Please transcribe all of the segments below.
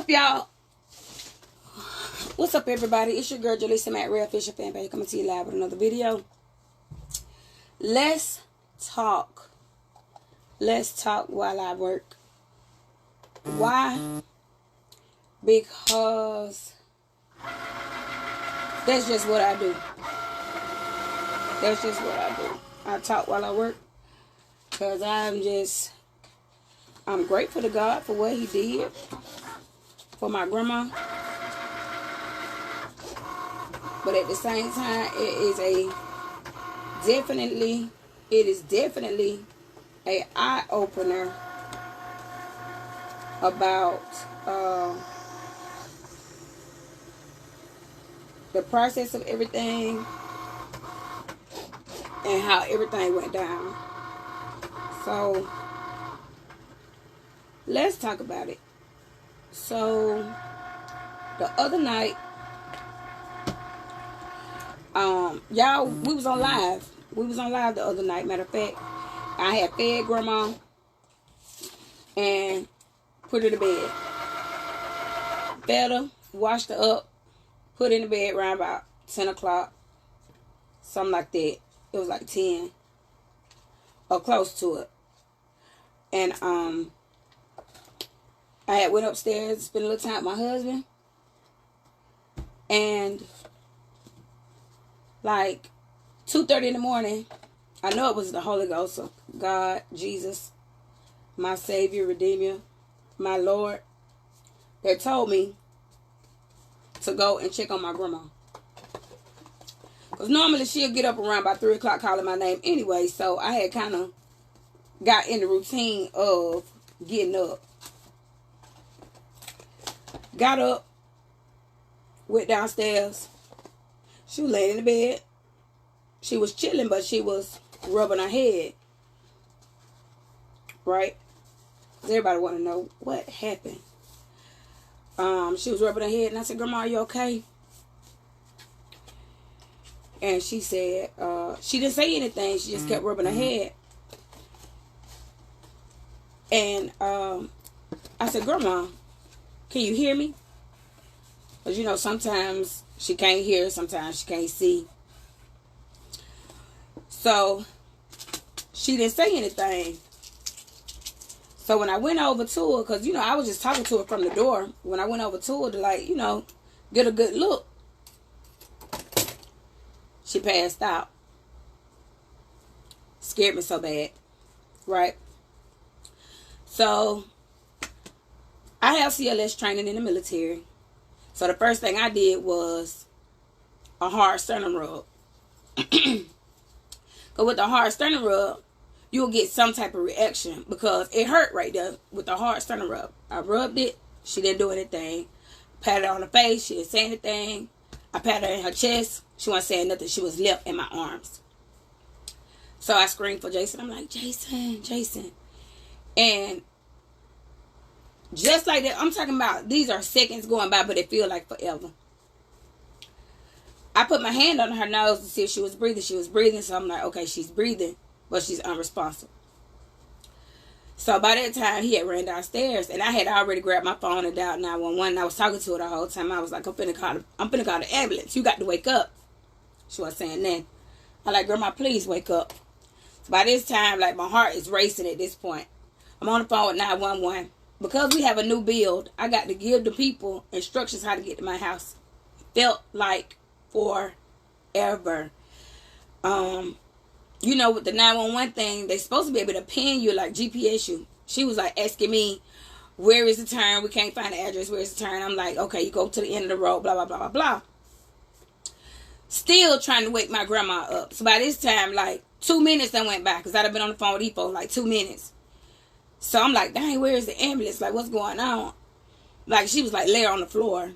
up, y'all? What's up, everybody? It's your girl, Jaleesa Matt, Real Fisher Fan Page, coming to you live with another video. Let's talk. Let's talk while I work. Why? Because that's just what I do. That's just what I do. I talk while I work because I'm grateful to God for what He did for my grandma. But at the same time, it is definitely a eye-opener about the process of everything and how everything went down. So let's talk about it. So the other night, y'all, we was on live. We was on live the other night. Matter of fact, I had fed grandma and put her to bed. Fed her, washed her up, put her in the bed around about 10 o'clock. Something like that. It was like 10. Or close to it. And I had went upstairs to spend a little time with my husband. And like 2:30 in the morning, I know it was the Holy Ghost of God, Jesus, my Savior, Redeemer, my Lord, that told me to go and check on my grandma. Because normally she'll get up around about 3 o'clock calling my name anyway. So I had kind of got in the routine of getting up. Got up, went downstairs. She was laying in the bed. She was chilling, but she was rubbing her head. Right? Because everybody want to know what happened. She was rubbing her head, and I said, "Grandma, are you okay?" And she said, she didn't say anything. She just kept rubbing her head. And I said, "Grandma, can you hear me?" Because, you know, sometimes she can't hear, sometimes she can't see. So she didn't say anything. So when I went over to her, because, you know, I was just talking to her from the door. When I went over to her to, like, you know, get a good look, she passed out. Scared me so bad. Right? So I have CLS training in the military. So the first thing I did was a hard sternum rub. Because with the hard sternum rub, you'll get some type of reaction because it hurt right there with the hard sternum rub. I rubbed it. She didn't do anything. Patted her on the face. She didn't say anything. I patted her in her chest. She wasn't saying nothing. She was left in my arms. So I screamed for Jason. I'm like, Jason. And just like that, I'm talking about these are seconds going by, but it feels like forever. I put my hand on her nose to see if she was breathing. She was breathing, so I'm like, okay, she's breathing, but she's unresponsive. So by that time, he had ran downstairs, and I had already grabbed my phone and dialed 911. And I was talking to her the whole time. I was like, I'm finna call the ambulance. You got to wake up. She was saying that. I'm like, Grandma, please wake up. So by this time, like, my heart is racing at this point. I'm on the phone with 911. Because we have a new build, I got to give the people instructions how to get to my house. Felt like forever. You know, with the 911 thing, they supposed to be able to pin you, like GPS you. She was like asking me, where is the turn? We can't find the address. Where's the turn? I'm like, okay, you go to the end of the road, blah, blah, blah, blah, blah. Still trying to wake my grandma up. So by this time, like 2 minutes that went by, because I'd have been on the phone with Epo like 2 minutes. So I'm like, dang, where is the ambulance? Like, what's going on? Like, she was like, lay on the floor.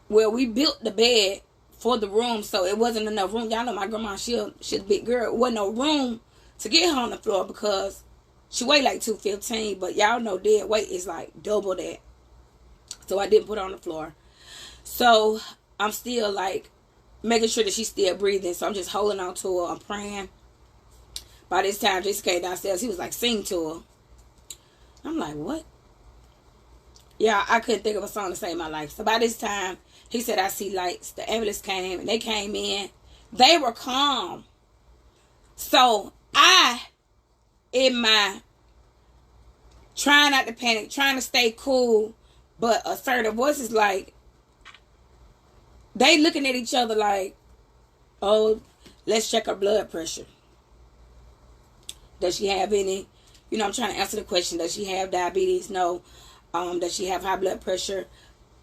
Well, we built the bed for the room, so it wasn't enough room. Y'all know my grandma, she's a big girl. It wasn't no room to get her on the floor because she weighed like 215, but y'all know dead weight is like double that. So I didn't put her on the floor. So I'm still like making sure that she's still breathing. So I'm just holding on to her. I'm praying. By this time, Jason came downstairs. He was like, sing to her. I'm like, what? Yeah, I couldn't think of a song to save my life. So by this time, he said, I see lights. The ambulance came and they came in. They were calm. So in my trying not to panic, trying to stay cool, but assertive voices, like, they looking at each other like, oh, let's check her blood pressure. Does she have any, I'm trying to answer the question. Does she have diabetes? No. Does she have high blood pressure?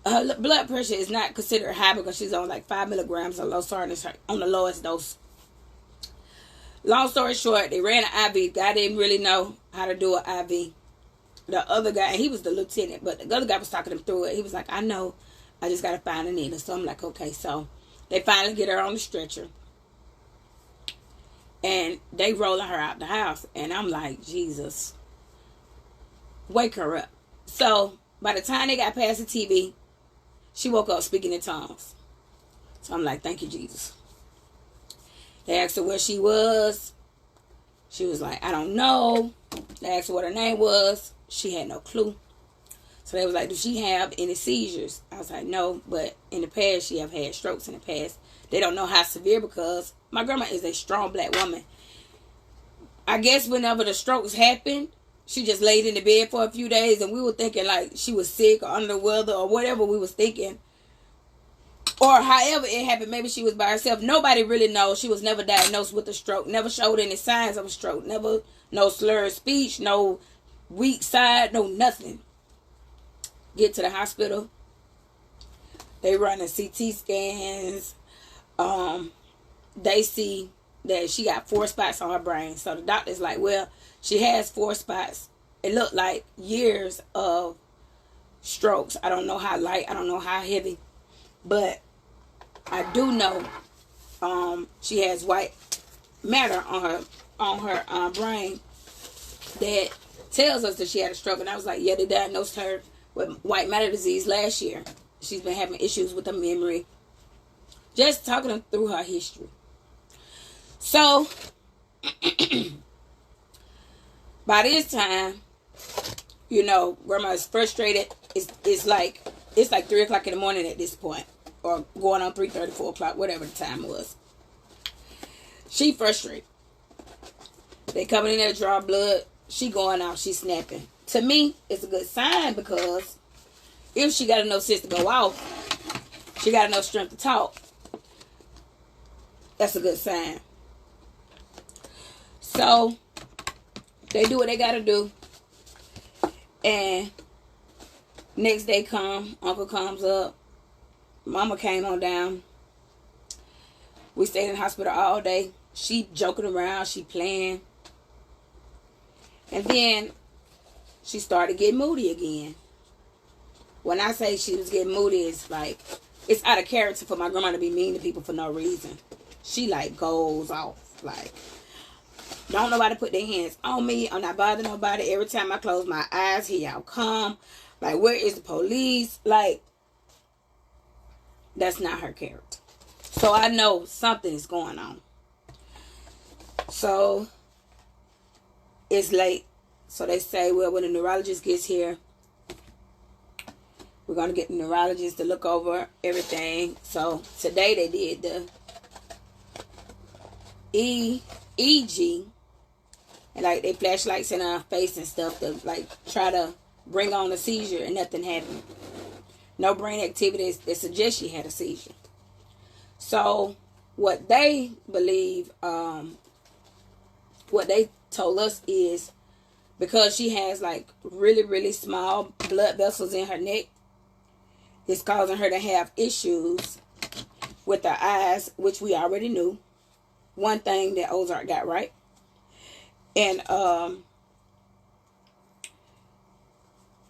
Her blood pressure is not considered high because she's on like 5 milligrams of losartan on the lowest dose. Long story short, they ran an IV. Guy didn't really know how to do an IV. The other guy, he was the lieutenant, but the other guy was talking him through it. He was like, I know, I just got to find a needle. So I'm like, okay. So they finally get her on the stretcher. And they rolling her out the house. And I'm like, Jesus, wake her up. So by the time they got past the TV, she woke up speaking in tongues. So I'm like, thank you, Jesus. They asked her where she was. She was like, I don't know. They asked her what her name was. She had no clue. So they was like, does she have any seizures? I was like, no. But in the past, she have had strokes in the past. They don't know how severe because my grandma is a strong black woman. I guess whenever the strokes happened, she just laid in the bed for a few days and we were thinking like she was sick or under the weather or whatever we was thinking. Or however it happened, maybe she was by herself. Nobody really knows. She was never diagnosed with a stroke. Never showed any signs of a stroke. Never, no slurred speech, no weak side, no nothing. Get to the hospital. They run the CT scans. They see that she got 4 spots on her brain. So the doctor's like, well, she has 4 spots. It looked like years of strokes. I don't know how light. I don't know how heavy. But I do know she has white matter on her brain that tells us that she had a stroke. And I was like, yeah, they diagnosed her with white matter disease last year. She's been having issues with her memory. Just talking through her history. So, by this time, grandma's frustrated. It's like 3 o'clock in the morning at this point. Or going on 3:30, 4 o'clock, whatever the time was. She frustrated. They coming in there to draw blood. She going out. She snapping. To me, it's a good sign because if she got enough sense to go off, she got enough strength to talk. That's a good sign. So, they do what they got to do. And next day come, uncle comes up. Mama came on down. We stayed in the hospital all day. She joking around. She playing. And then she started getting moody again. When I say she was getting moody, it's like, it's out of character for my grandma to be mean to people for no reason. She like goes off. Like, don't nobody put their hands on me. I'm not bothering nobody. Every time I close my eyes, here y'all come. Like, where is the police? Like, that's not her character. So I know something is going on. So it's late. So they say, well, when the neurologist gets here, we're going to get the neurologist to look over everything. So today they did the EEG. And like they flashlights in her face and stuff to like try to bring on a seizure, and nothing happened. No brain activities that suggest she had a seizure. So what they believe, what they told us is because she has like really, really small blood vessels in her neck, it's causing her to have issues with her eyes, which we already knew. One thing that Ozark got right. And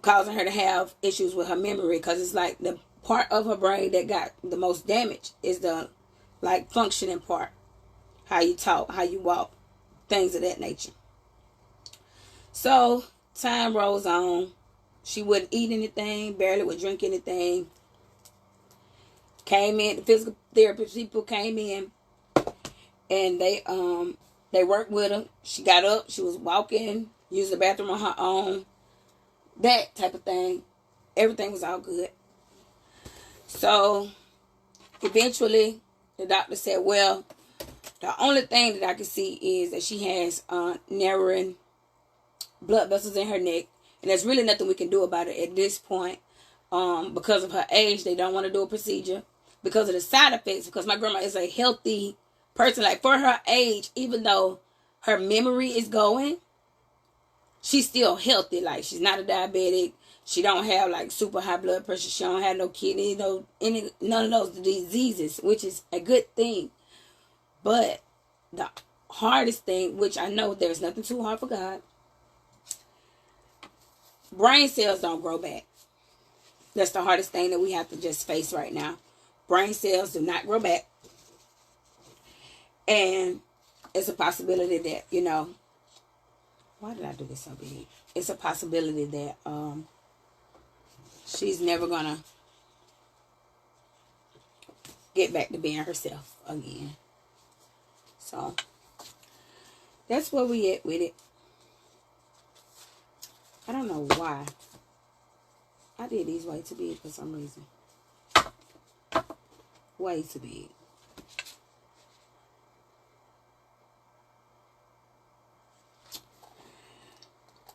causing her to have issues with her memory, because it's like the part of her brain that got the most damage is the like functioning part, how you talk, how you walk, things of that nature. So time rolls on. She wouldn't eat anything, barely would drink anything. Came in, the physical therapy people came in, and they worked with her. She got up, she was walking, used the bathroom on her own, that type of thing. Everything was all good. So eventually the doctor said, well, the only thing that I can see is that she has narrowing blood vessels in her neck. And there's really nothing we can do about it at this point. Because of her age, they don't want to do a procedure. Because of the side effects, because my grandma is a healthy person. Like, for her age, even though her memory is going, she's still healthy. Like, she's not a diabetic. She don't have, like, super high blood pressure. She don't have no kidney, none of those diseases, which is a good thing. But the hardest thing, which I know there's nothing too hard for God, brain cells don't grow back. That's the hardest thing that we have to just face right now. Brain cells do not grow back. And it's a possibility that, you know, why did I do this so big? It's a possibility that she's never going to get back to being herself again. So that's where we at with it. I don't know why. I did these way too big for some reason. Way too big.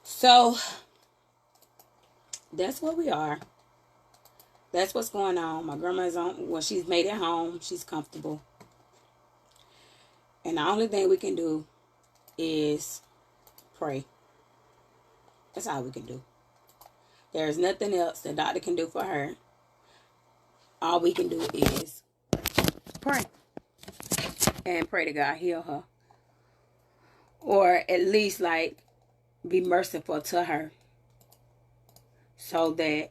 So that's where we are. That's what's going on. My grandma's on. Well, she's made it home. She's comfortable. And the only thing we can do is pray. That's all we can do. There's nothing else the doctor can do for her. All we can do is pray. And pray to God heal her. Or at least, like, be merciful to her. So that,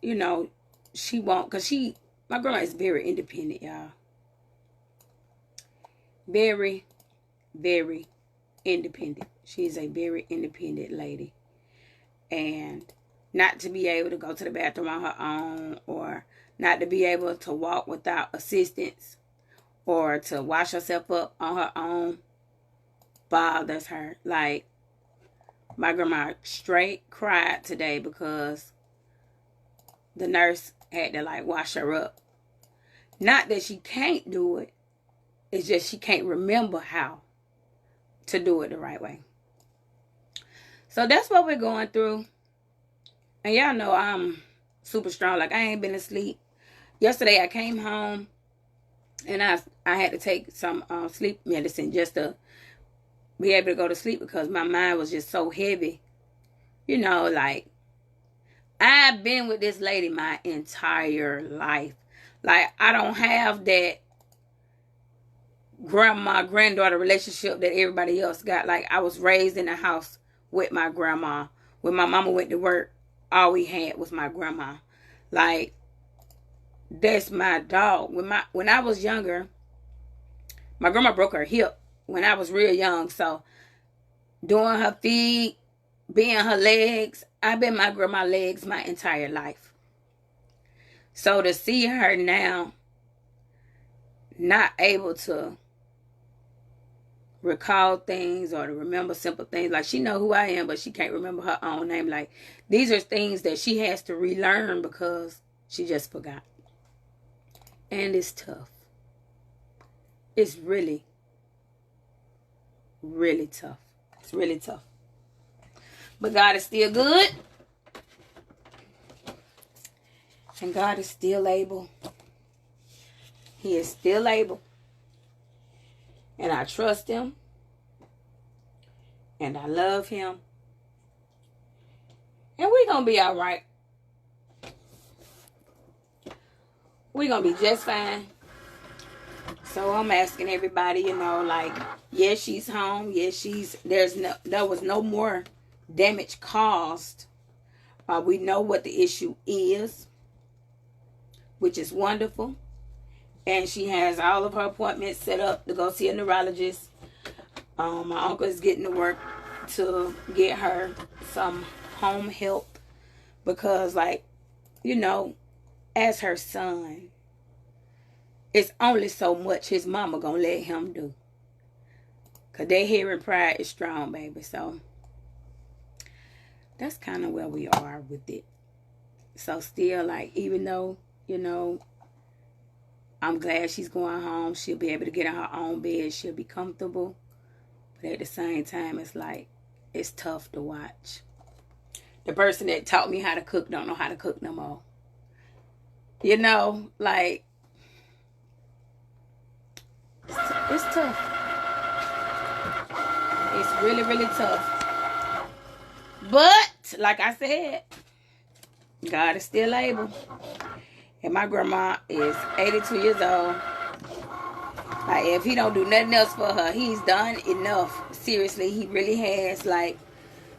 you know, she won't. Because my grandma is very independent, y'all. Very, very independent. She's a very independent lady. And not to be able to go to the bathroom on her own, or not to be able to walk without assistance, or to wash herself up on her own, bothers her. Like, my grandma straight cried today because the nurse had to, like, wash her up. Not that she can't do it. It's just she can't remember how to do it the right way. So that's what we're going through. And y'all know I'm super strong. Like, I ain't been asleep. Yesterday I came home and I had to take some sleep medicine just to be able to go to sleep because my mind was just so heavy. You know, like, I've been with this lady my entire life. Like, I don't have that grandma-granddaughter relationship that everybody else got. Like, I was raised in a house with my grandma. When my mama went to work, all we had was my grandma. Like, that's my dog. When I was younger, my grandma broke her hip when I was real young. So, doing her feet, being her legs, I've been my grandma's legs my entire life. So, to see her now not able to recall things or to remember simple things. Like, she know who I am, but she can't remember her own name. Like, these are things that she has to relearn because she just forgot. And it's tough. It's really, really tough. It's really tough. But God is still good. And God is still able. He is still able. And I trust him. And I love him. And we're going to be all right. We're going to be just fine. So I'm asking everybody, you know, like, yes, she's home. Yes, there was no more damage caused. We know what the issue is, which is wonderful. And she has all of her appointments set up to go see a neurologist. My uncle is getting to work to get her some home help. Because, like, you know, as her son, it's only so much his mama gonna let him do. Because their hearing pride is strong, baby. So, that's kind of where we are with it. So still, like, even though, you know, I'm glad she's going home, she'll be able to get in her own bed, she'll be comfortable. But at the same time, it's like, it's tough to watch. The person that taught me how to cook don't know how to cook no more. You know, like, it's tough. It's really, really tough. But, like I said, God is still able. And my grandma is 82 years old. Like, if he don't do nothing else for her, he's done enough. Seriously, he really has. Like,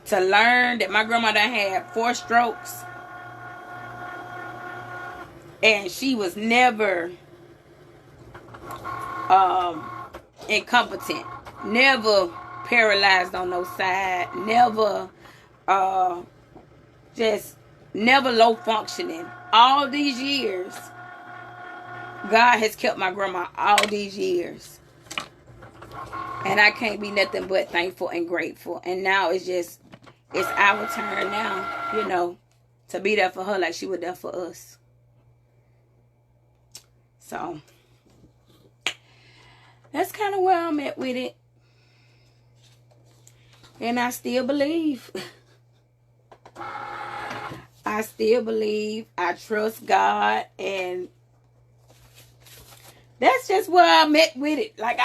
to learn that my grandma done had 4 strokes. And she was never incompetent. Never paralyzed on no side. Never just never low functioning. All these years, God has kept my grandma all these years. And I can't be nothing but thankful and grateful. And now it's our turn now, you know, to be there for her like she was there for us. So, that's kind of where I'm at with it. And I still believe. I still believe. I trust God. And that's just where I'm at with it. Like,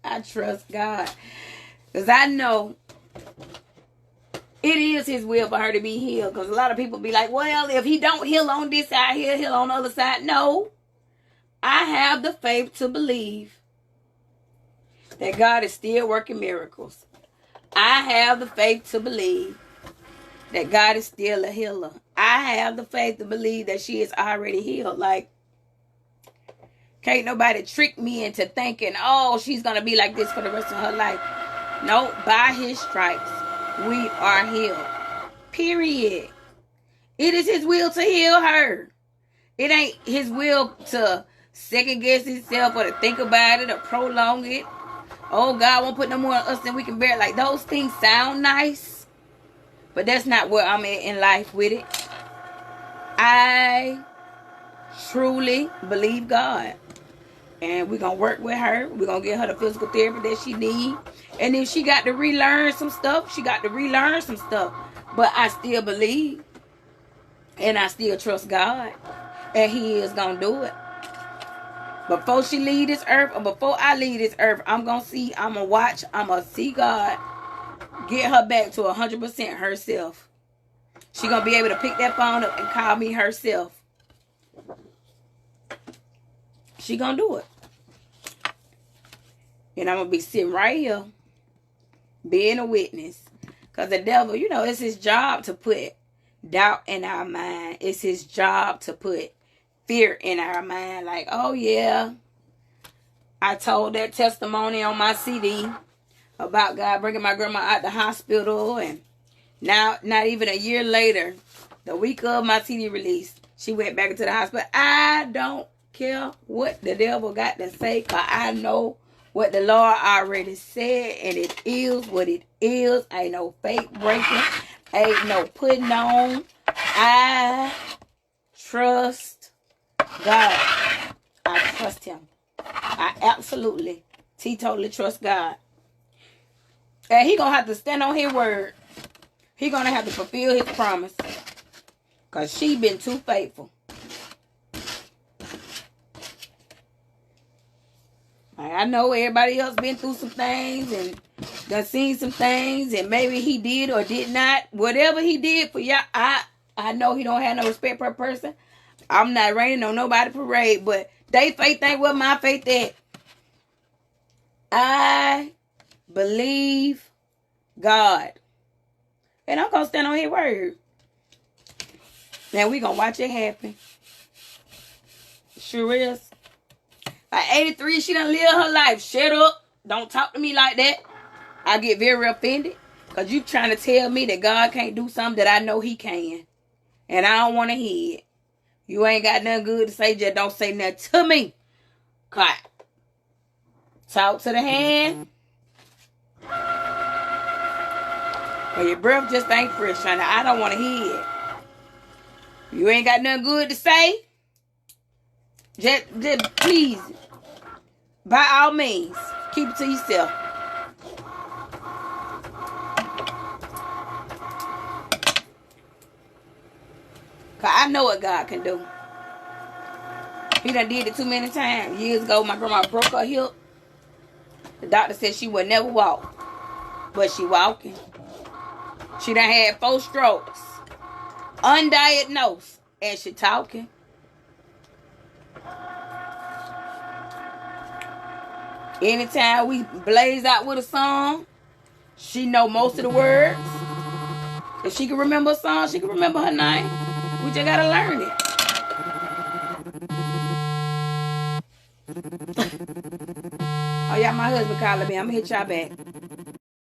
I trust God. Because I know it is his will for her to be healed. Because a lot of people be like, well, if he don't heal on this side, he'll heal on the other side. No. I have the faith to believe that God is still working miracles. I have the faith to believe that God is still a healer. I have the faith to believe that she is already healed. Like, can't nobody trick me into thinking, oh, she's going to be like this for the rest of her life. No, by his stripes, we are healed. Period. It is his will to heal her. It ain't his will to second guess himself or to think about it or prolong it. Oh, God won't put no more on us than we can bear. Like, those things sound nice, but that's not where I'm at in life with it. I truly believe God. And we're going to work with her. We're going to get her the physical therapy that she needs. And if she got to relearn some stuff, she got to relearn some stuff. But I still believe. And I still trust God. And he is going to do it. Before she leave this earth, or before I leave this earth, I'm going to watch, I'm going to see God get her back to 100% herself. She going to be able to pick that phone up and call me herself. She going to do it. And I'm going to be sitting right here, being a witness. Because the devil, you know, it's his job to put doubt in our mind. It's his job to put fear in our mind. Like, oh yeah, I told that testimony on my CD about God bringing my grandma out the hospital. And now, not even a year later, the week of my CD release, she went back into the hospital. I don't care what the devil got to say, because I know what the Lord already said, and it is what it is. Ain't no fake breaking. Ain't no putting on. I trust God. I trust him. I absolutely, totally trust God. And he gonna have to stand on his word. He gonna have to fulfill his promise. Because she been too faithful. I know everybody else been through some things and done seen some things, and maybe he did or did not. Whatever he did for y'all, I know he don't have no respect for a person. I'm not raining on nobody's parade, but they faith ain't what my faith is. I believe God. And I'm going to stand on his word. And we going to watch it happen. Sure is. At 83, she done lived her life. Shut up. Don't talk to me like that. I get very offended. Because you trying to tell me that God can't do something that I know he can. And I don't want to hear it. You ain't got nothing good to say. Just don't say nothing to me. Cut. Talk to the hand. But your breath just ain't fresh, honey. I don't want to hear it. You ain't got nothing good to say? Just please, by all means, keep it to yourself. Cause I know what God can do. He done did it too many times. Years ago, my grandma broke her hip. The doctor said she would never walk. But she walking. She done had 4 strokes. Undiagnosed. And she talking. Anytime we blaze out with a song, she know most of the words. If she can remember a song, she can remember her name. We just gotta learn it. Oh, yeah, my husband calling me. I'm gonna hit y'all back.